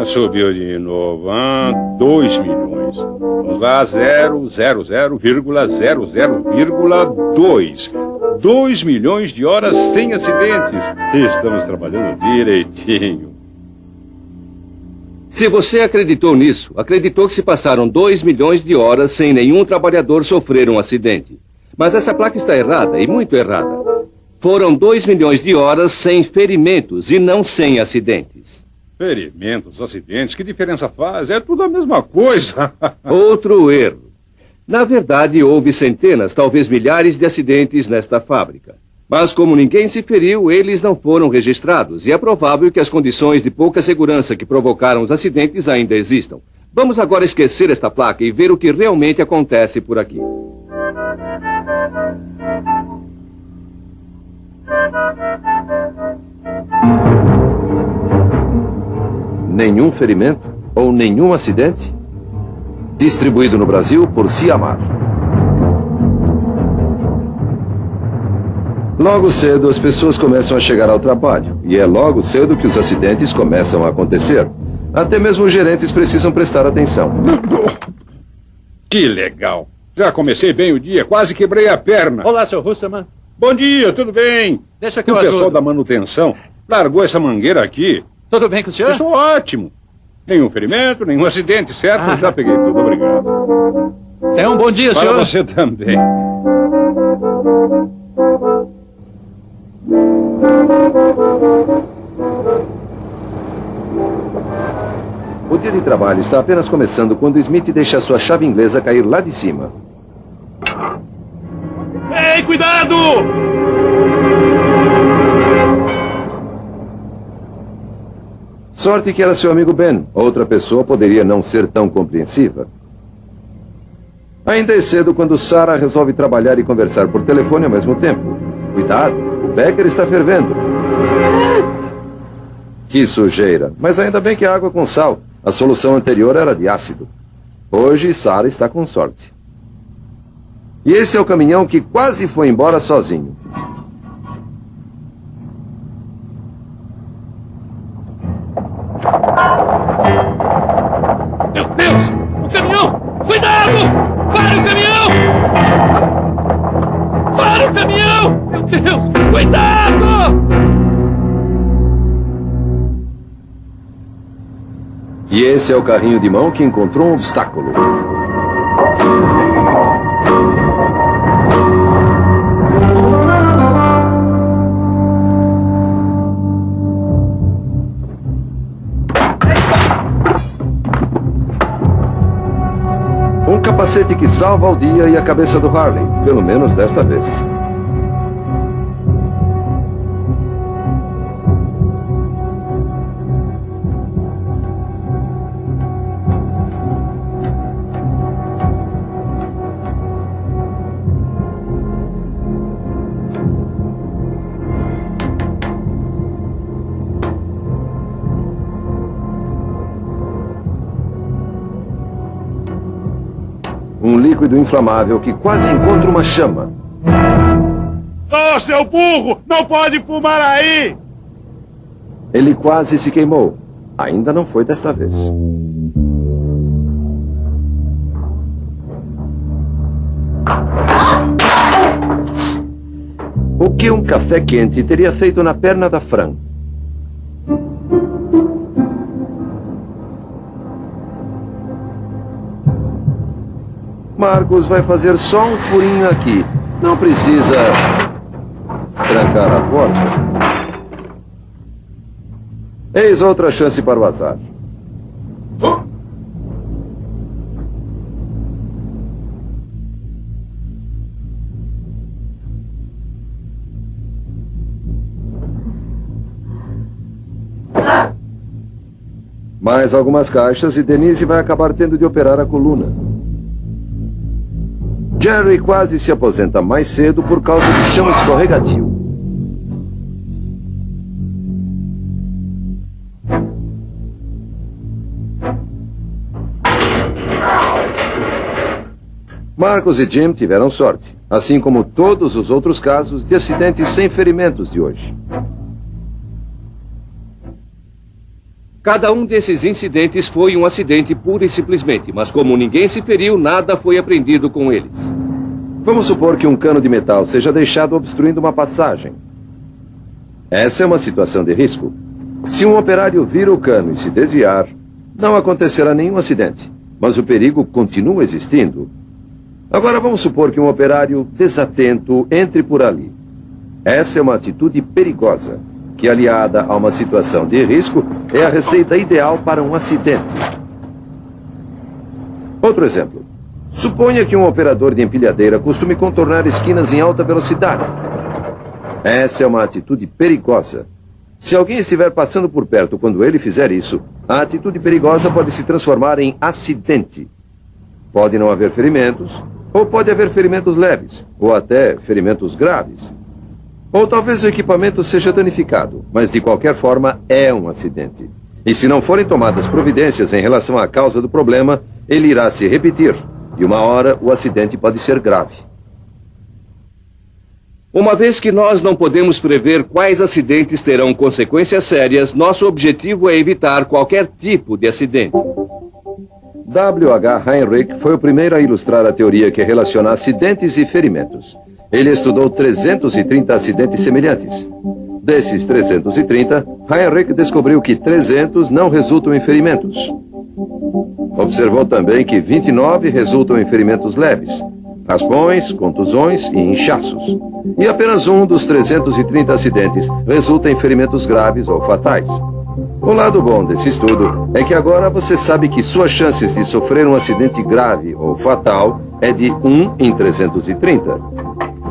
Subiu de novo. 2 milhões. Vamos lá, 0,00,00,2. 2 milhões de horas sem acidentes. Estamos trabalhando direitinho. Se você acreditou nisso, acreditou que se passaram 2 milhões de horas sem nenhum trabalhador sofrer um acidente. Mas essa placa está errada, e muito errada. Foram 2 milhões de horas sem ferimentos e não sem acidentes. Ferimentos, acidentes, que diferença faz? É tudo a mesma coisa. Outro erro. Na verdade, houve centenas, talvez milhares de acidentes nesta fábrica. Mas como ninguém se feriu, eles não foram registrados. E é provável que as condições de pouca segurança que provocaram os acidentes ainda existam. Vamos agora esquecer esta placa e ver o que realmente acontece por aqui. Nenhum ferimento ou nenhum acidente? Distribuído no Brasil por Ciamar. Logo cedo as pessoas começam a chegar ao trabalho. E é logo cedo que os acidentes começam a acontecer. Até mesmo os gerentes precisam prestar atenção. Que legal. Já comecei bem o dia, quase quebrei a perna. Olá, Sr. Husserman. Bom dia, tudo bem? Deixa que eu ajudo. O pessoal ajudo. da manutenção largou essa mangueira aqui. Tudo bem com o senhor? Estou ótimo. Nenhum ferimento, nenhum acidente, certo? Já peguei tudo, obrigado. Tenha um bom dia, Para senhor. você também. O dia de trabalho está apenas começando quando Smith deixa sua chave inglesa cair lá de cima. Ei, cuidado! Sorte que era seu amigo Ben. Outra pessoa poderia não ser tão compreensiva. Ainda é cedo quando Sarah resolve trabalhar e conversar por telefone ao mesmo tempo. Cuidado, o Becker está fervendo. Que sujeira. Mas ainda bem que é água com sal. A solução anterior era de ácido. Hoje, Sarah está com sorte. E esse é o caminhão que quase foi embora sozinho. Meu Deus! O caminhão! Cuidado! Para o caminhão! Para o caminhão! Meu Deus! Cuidado! E esse é o carrinho de mão que encontrou um obstáculo. Um capacete que salva o dia e a cabeça do Harley, pelo menos desta vez. Um líquido inflamável que quase encontra uma chama. Ô, seu burro! Não pode fumar aí! Ele quase se queimou. Ainda não foi desta vez. O que um café quente teria feito na perna da Fran? Marcos vai fazer só um furinho aqui. Não precisa trancar a porta. Eis outra chance para o azar. Mais algumas caixas e Denise vai acabar tendo de operar a coluna. Jerry quase se aposenta mais cedo por causa do chão escorregadio. Marcos e Jim tiveram sorte, assim como todos os outros casos de acidentes sem ferimentos de hoje. Cada um desses incidentes foi um acidente pura e simplesmente, mas como ninguém se feriu, nada foi aprendido com eles. Vamos supor que um cano de metal seja deixado obstruindo uma passagem. Essa é uma situação de risco. Se um operário vira o cano e se desviar, não acontecerá nenhum acidente, mas o perigo continua existindo. Agora vamos supor que um operário desatento entre por ali. Essa é uma atitude perigosa, que aliada a uma situação de risco é a receita ideal para um acidente. Outro exemplo. Suponha que um operador de empilhadeira costume contornar esquinas em alta velocidade. Essa é uma atitude perigosa. Se alguém estiver passando por perto quando ele fizer isso, a atitude perigosa pode se transformar em acidente. Pode não haver ferimentos, ou pode haver ferimentos leves, ou até ferimentos graves. Ou talvez o equipamento seja danificado, mas de qualquer forma é um acidente. E se não forem tomadas providências em relação à causa do problema, ele irá se repetir. E uma hora o acidente pode ser grave. Uma vez que nós não podemos prever quais acidentes terão consequências sérias, nosso objetivo é evitar qualquer tipo de acidente. W.H. Heinrich foi o primeiro a ilustrar a teoria que relaciona acidentes e ferimentos. Ele estudou 330 acidentes semelhantes. Desses 330, Heinrich descobriu que 300 não resultam em ferimentos. Observou também que 29 resultam em ferimentos leves, raspões, contusões e inchaços. E apenas um dos 330 acidentes resulta em ferimentos graves ou fatais. O lado bom desse estudo é que agora você sabe que suas chances de sofrer um acidente grave ou fatal é de 1 em 330.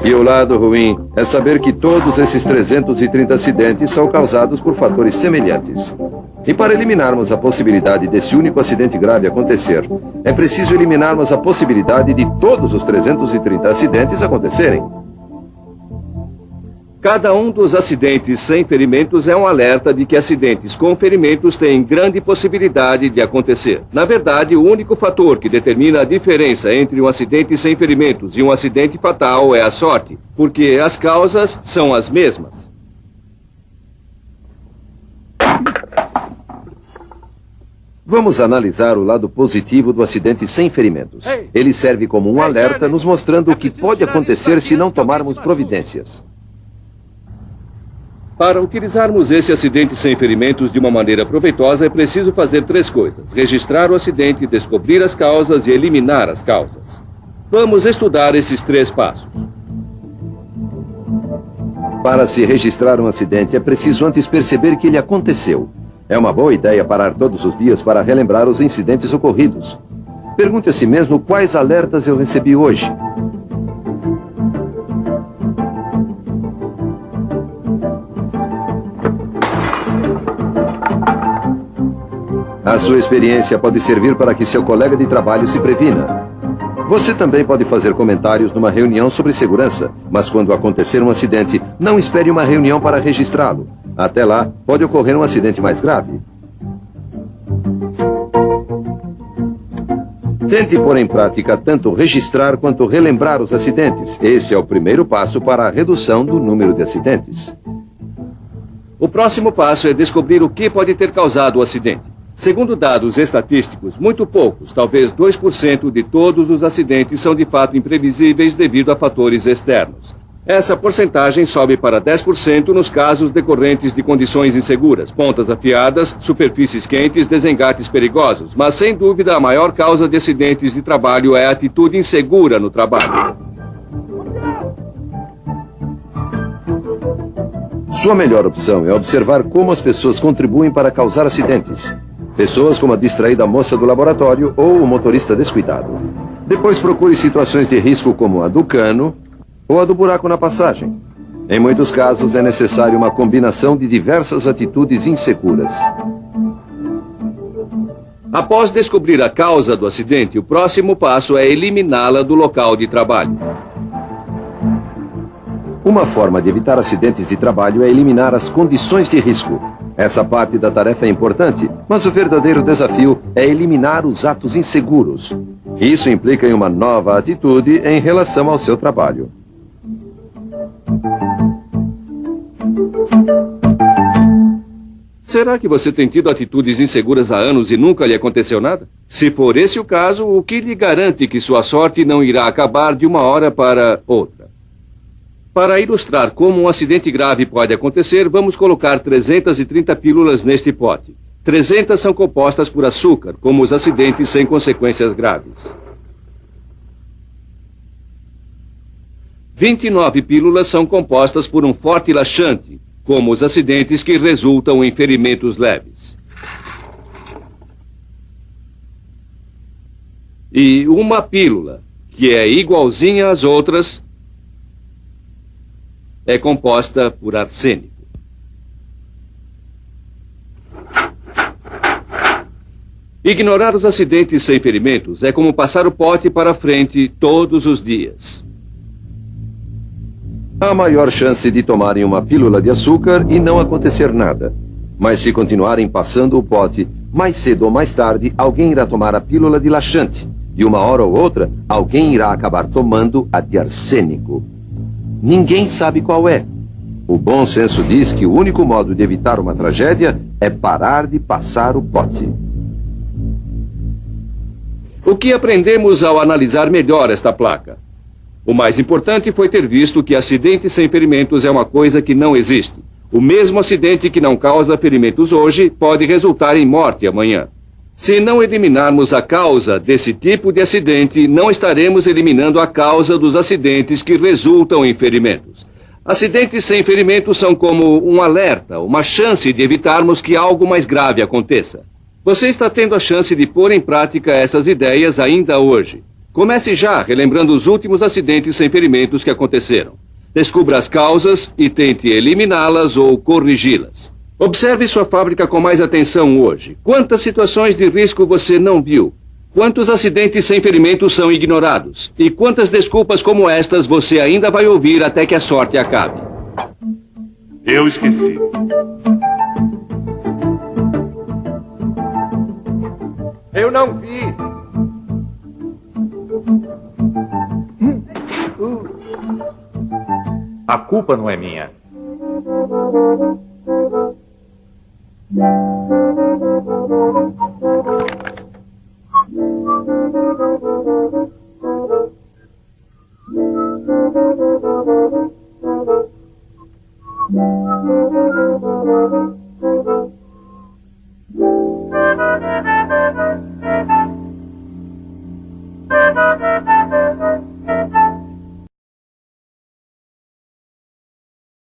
E o lado ruim é saber que todos esses 330 acidentes são causados por fatores semelhantes. E para eliminarmos a possibilidade desse único acidente grave acontecer, é preciso eliminarmos a possibilidade de todos os 330 acidentes acontecerem. Cada um dos acidentes sem ferimentos é um alerta de que acidentes com ferimentos têm grande possibilidade de acontecer. Na verdade, o único fator que determina a diferença entre um acidente sem ferimentos e um acidente fatal é a sorte, porque as causas são as mesmas. Vamos analisar o lado positivo do acidente sem ferimentos. Ele serve como um alerta, nos mostrando o que pode acontecer se não tomarmos providências. Para utilizarmos esse acidente sem ferimentos de uma maneira proveitosa, é preciso fazer 3 coisas: registrar o acidente, descobrir as causas e eliminar as causas. Vamos estudar esses 3 passos. Para se registrar um acidente, é preciso antes perceber que ele aconteceu. É uma boa ideia parar todos os dias para relembrar os incidentes ocorridos. Pergunte a si mesmo quais alertas eu recebi hoje. A sua experiência pode servir para que seu colega de trabalho se previna. Você também pode fazer comentários numa reunião sobre segurança, mas quando acontecer um acidente, não espere uma reunião para registrá-lo. Até lá, pode ocorrer um acidente mais grave. Tente pôr em prática tanto registrar quanto relembrar os acidentes. Esse é o primeiro passo para a redução do número de acidentes. O próximo passo é descobrir o que pode ter causado o acidente. Segundo dados estatísticos, muito poucos, talvez 2% de todos os acidentes são de fato imprevisíveis devido a fatores externos. Essa porcentagem sobe para 10% nos casos decorrentes de condições inseguras, pontas afiadas, superfícies quentes, desengates perigosos, mas sem dúvida a maior causa de acidentes de trabalho é a atitude insegura no trabalho. Sua melhor opção é observar como as pessoas contribuem para causar acidentes. Pessoas como a distraída moça do laboratório ou o motorista descuidado. Depois procure situações de risco como a do cano ou a do buraco na passagem. Em muitos casos é necessário uma combinação de diversas atitudes inseguras. Após descobrir a causa do acidente, o próximo passo é eliminá-la do local de trabalho. Uma forma de evitar acidentes de trabalho é eliminar as condições de risco. Essa parte da tarefa é importante, mas o verdadeiro desafio é eliminar os atos inseguros. Isso implica em uma nova atitude em relação ao seu trabalho. Será que você tem tido atitudes inseguras há anos e nunca lhe aconteceu nada? Se for esse o caso, o que lhe garante que sua sorte não irá acabar de uma hora para outra? Para ilustrar como um acidente grave pode acontecer, vamos colocar 330 pílulas neste pote. 300 são compostas por açúcar, como os acidentes sem consequências graves. 29 pílulas são compostas por um forte laxante, como os acidentes que resultam em ferimentos leves. E uma pílula, que é igualzinha às outras, é composta por arsênico. Ignorar os acidentes sem ferimentos é como passar o pote para frente todos os dias. Há maior chance de tomarem uma pílula de açúcar e não acontecer nada. Mas se continuarem passando o pote, mais cedo ou mais tarde, alguém irá tomar a pílula de laxante. E uma hora ou outra, alguém irá acabar tomando a de arsênico. Ninguém sabe qual é. O bom senso diz que o único modo de evitar uma tragédia é parar de passar o pote. O que aprendemos ao analisar melhor esta placa? O mais importante foi ter visto que acidente sem ferimentos é uma coisa que não existe. O mesmo acidente que não causa ferimentos hoje pode resultar em morte amanhã. Se não eliminarmos a causa desse tipo de acidente, não estaremos eliminando a causa dos acidentes que resultam em ferimentos. Acidentes sem ferimentos são como um alerta, uma chance de evitarmos que algo mais grave aconteça. Você está tendo a chance de pôr em prática essas ideias ainda hoje. Comece já relembrando os últimos acidentes sem ferimentos que aconteceram. Descubra as causas e tente eliminá-las ou corrigi-las. Observe sua fábrica com mais atenção hoje. Quantas situações de risco você não viu? Quantos acidentes sem ferimentos são ignorados? E quantas desculpas como estas você ainda vai ouvir até que a sorte acabe? Eu esqueci. Eu não vi. A culpa não é minha.